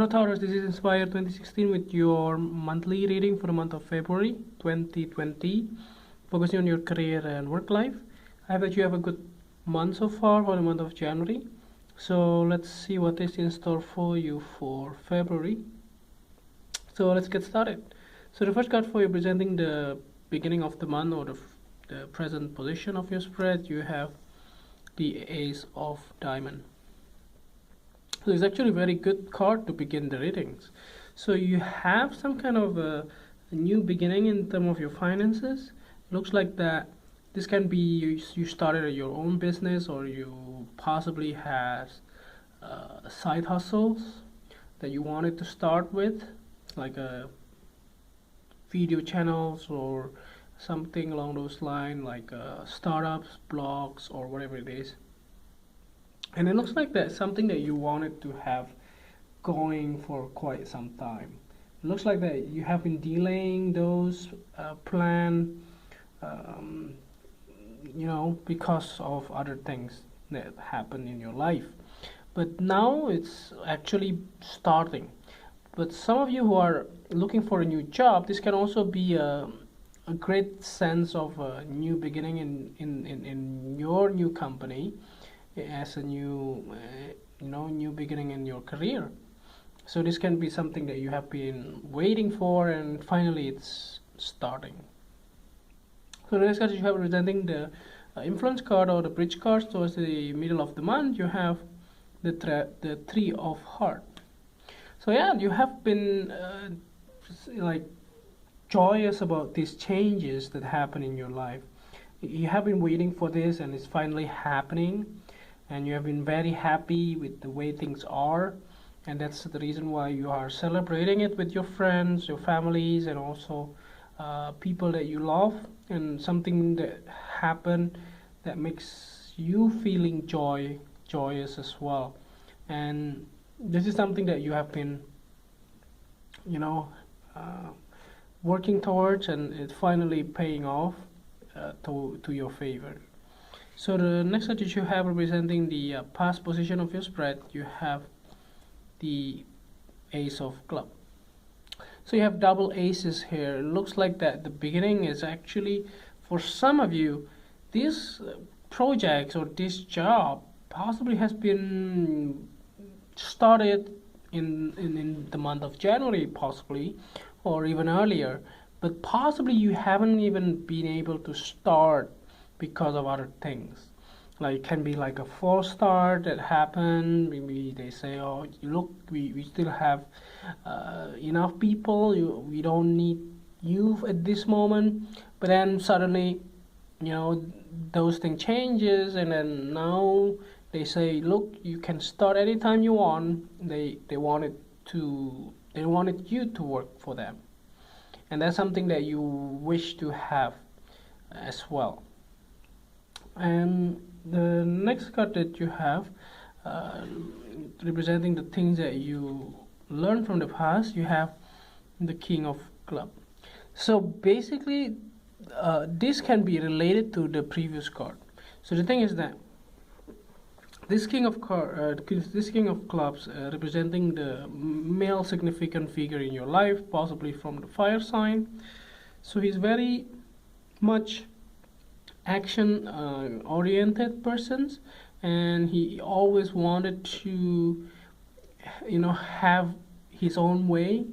Hello Taurus, this is Inspire 2016 with your monthly reading for the month of February 2020, focusing on your career and work life. I hope that you have a good month so far for the month of January. So let's see what is in store for you for February. So let's get started. So the first card for you presenting the beginning of the month or the present position of your spread, you have the Ace of Diamond. So it's actually a very good card to begin the readings. So you have some kind of a new beginning in terms of your finances. Looks like that this can be you started your own business, or you possibly has side hustles that you wanted to start with, like a video channels or something along those lines, like startups, blogs, or whatever it is. And it looks like that's something that you wanted to have going for quite some time. It looks like that you have been delaying those plan, because of other things that happen in your life. But now it's actually starting. But some of you who are looking for a new job, this can also be a great sense of a new beginning in your new company, as a new beginning in your career. So this can be something that you have been waiting for, and finally it's starting. So the next card you have representing the influence card or the bridge card towards the middle of the month, you have the Three of Heart. So yeah, you have been joyous about these changes that happen in your life. You have been waiting for this, and it's finally happening. And you have been very happy with the way things are, and that's the reason why you are celebrating it with your friends, your families, and also people that you love, and something that happened that makes you feeling joyous as well. And this is something that you have been working towards, and it's finally paying off to your favor. So the next card that you have representing the past position of your spread, you have the Ace of Club. So you have double aces here. It looks like that the beginning is actually, for some of you, this project or this job possibly has been started in the month of January, possibly, or even earlier, but possibly you haven't even been able to start because of other things. Like it can be like a false start that happened. Maybe they say, oh look, we still have enough people, we don't need you at this moment. But then suddenly those things changes, and then now they say, look, you can start anytime you want. They wanted you to work for them, and that's something that you wish to have as well. And the next card that you have representing the things that you learned from the past, you have the King of Club. So basically this can be related to the previous card. So the thing is that this King of Clubs representing the male significant figure in your life, possibly from the fire sign. So he's very much action oriented persons, and he always wanted to have his own way,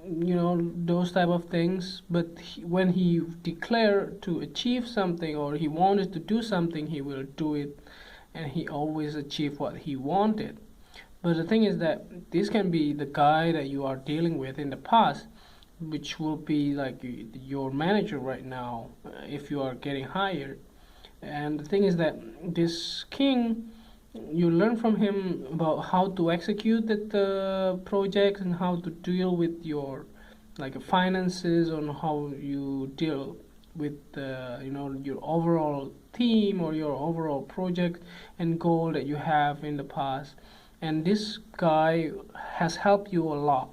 those type of things. But when he declared to achieve something, or he wanted to do something, he will do it, and he always achieved what he wanted. But the thing is that this can be the guy that you are dealing with in the past, which will be like your manager right now, if you are getting hired. And the thing is that this king, you learn from him about how to execute the project, and how to deal with your finances, on how you deal with your overall team or your overall project and goal that you have in the past. And this guy has helped you a lot,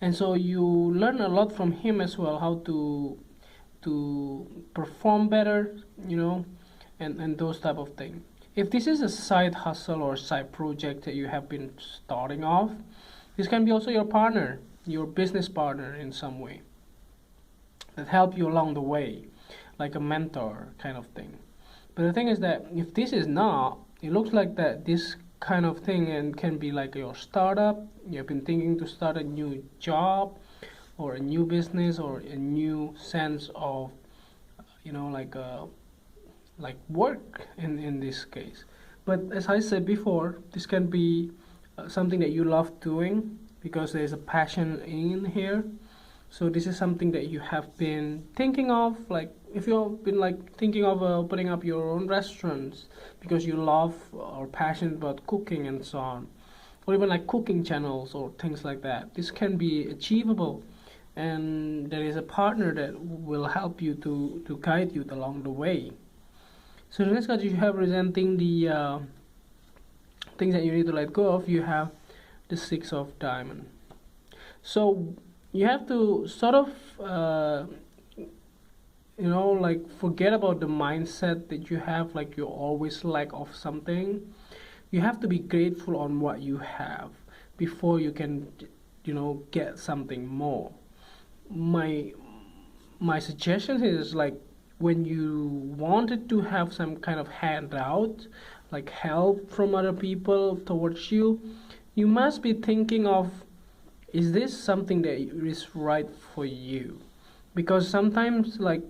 and so you learn a lot from him as well, how to perform better, and those type of things. If this is a side hustle or side project that you have been starting off, This can be also your partner, your business partner in some way, that help you along the way, like a mentor kind of thing. But the thing is that if this is not, it looks like that this kind of thing and can be like your startup. You've been thinking to start a new job or a new business or a new sense of, like work in this case. But as I said before, this can be something that you love doing because there's a passion in here. So this is something that you have been thinking of, like if you've been like thinking of opening up your own restaurants because you love or passionate about cooking and so on, or even like cooking channels or things like that. This can be achievable, and there is a partner that will help you to guide you along the way. So the next card you have representing the things that you need to let go of. You have the Six of Diamond. So you have to sort of like forget about the mindset that you have, like you always lack of something. You have to be grateful on what you have before you can get something more. My suggestion is, like, when you wanted to have some kind of handout, like help from other people towards you, you must be thinking of, is this something that is right for you? Because sometimes, like,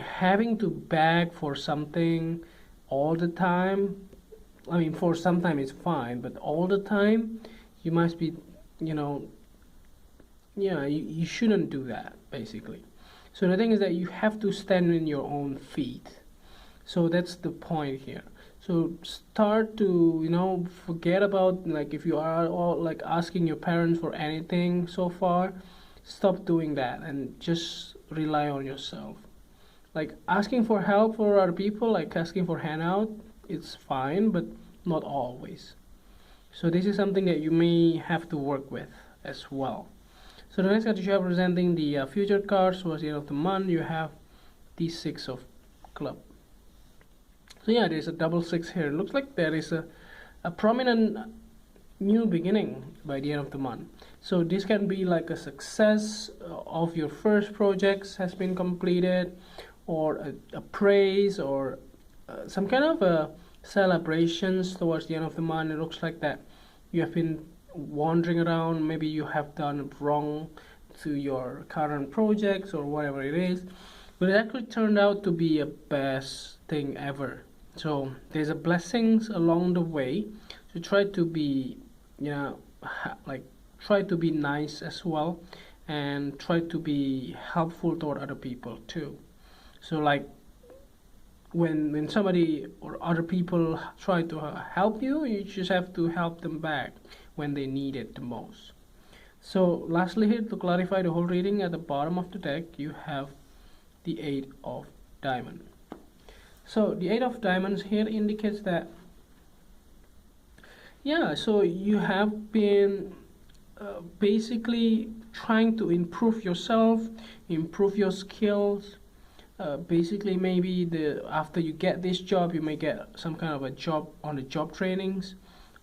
having to beg for something all the time, I mean, for some time it's fine, but all the time you must be, you shouldn't do that, basically. So the thing is that you have to stand on your own feet. So that's the point here. So start to forget about, like, if you are all like asking your parents for anything so far, stop doing that and just rely on yourself. Like asking for help for other people, like asking for handout, it's fine, but not always. So this is something that you may have to work with as well. So the next card you have representing the future cards towards the end of the month, you have the Six of Club. So yeah, there's a double six here. It looks like there is a prominent new beginning by the end of the month. So this can be like a success of your first projects has been completed, or a praise, or some kind of celebrations towards the end of the month. It looks like that you have been wandering around, maybe you have done wrong to your current projects or whatever it is, but it actually turned out to be a best thing ever. So there's a blessings along the way. So try to be try to be nice as well, and try to be helpful toward other people too. So like when somebody or other people try to help you, you just have to help them back when they need it the most. So lastly, here to clarify the whole reading, at the bottom of the deck you have the Eight of Diamonds. So the Eight of Diamonds here indicates that so you have been basically trying to improve yourself, improve your skills. Basically, maybe after you get this job, you may get some kind of a job on the job trainings,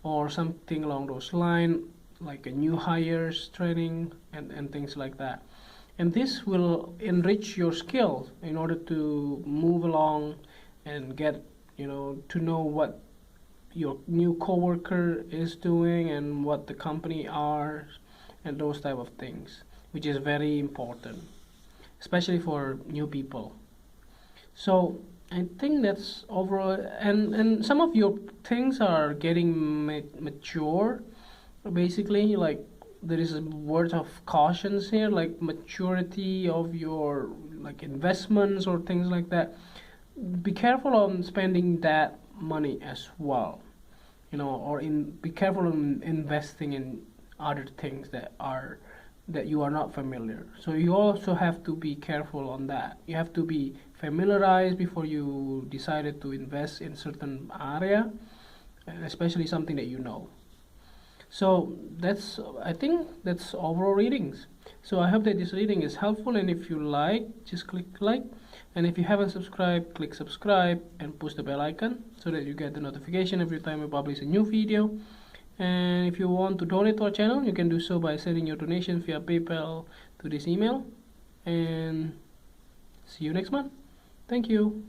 or something along those lines, like a new hires training and things like that. And this will enrich your skills in order to move along and get to know what your new coworker is doing and what the company are, and those type of things, which is very important, especially for new people. So I think that's overall, and some of your things are getting mature, basically. Like there is a word of cautions here, like maturity of your like investments or things like that. Be careful on spending that money as well, or be careful on investing in other things that you are not familiar. So you also have to be careful on that. You have to be familiarized before you decided to invest in certain area, especially something that you know. So I think that's overall readings. So I hope that this reading is helpful, and if you like, just click like, and if you haven't subscribed, click subscribe and push the bell icon so that you get the notification every time I publish a new video. And if you want to donate to our channel, you can do so by sending your donation via PayPal to this email. And see you next month. Thank you.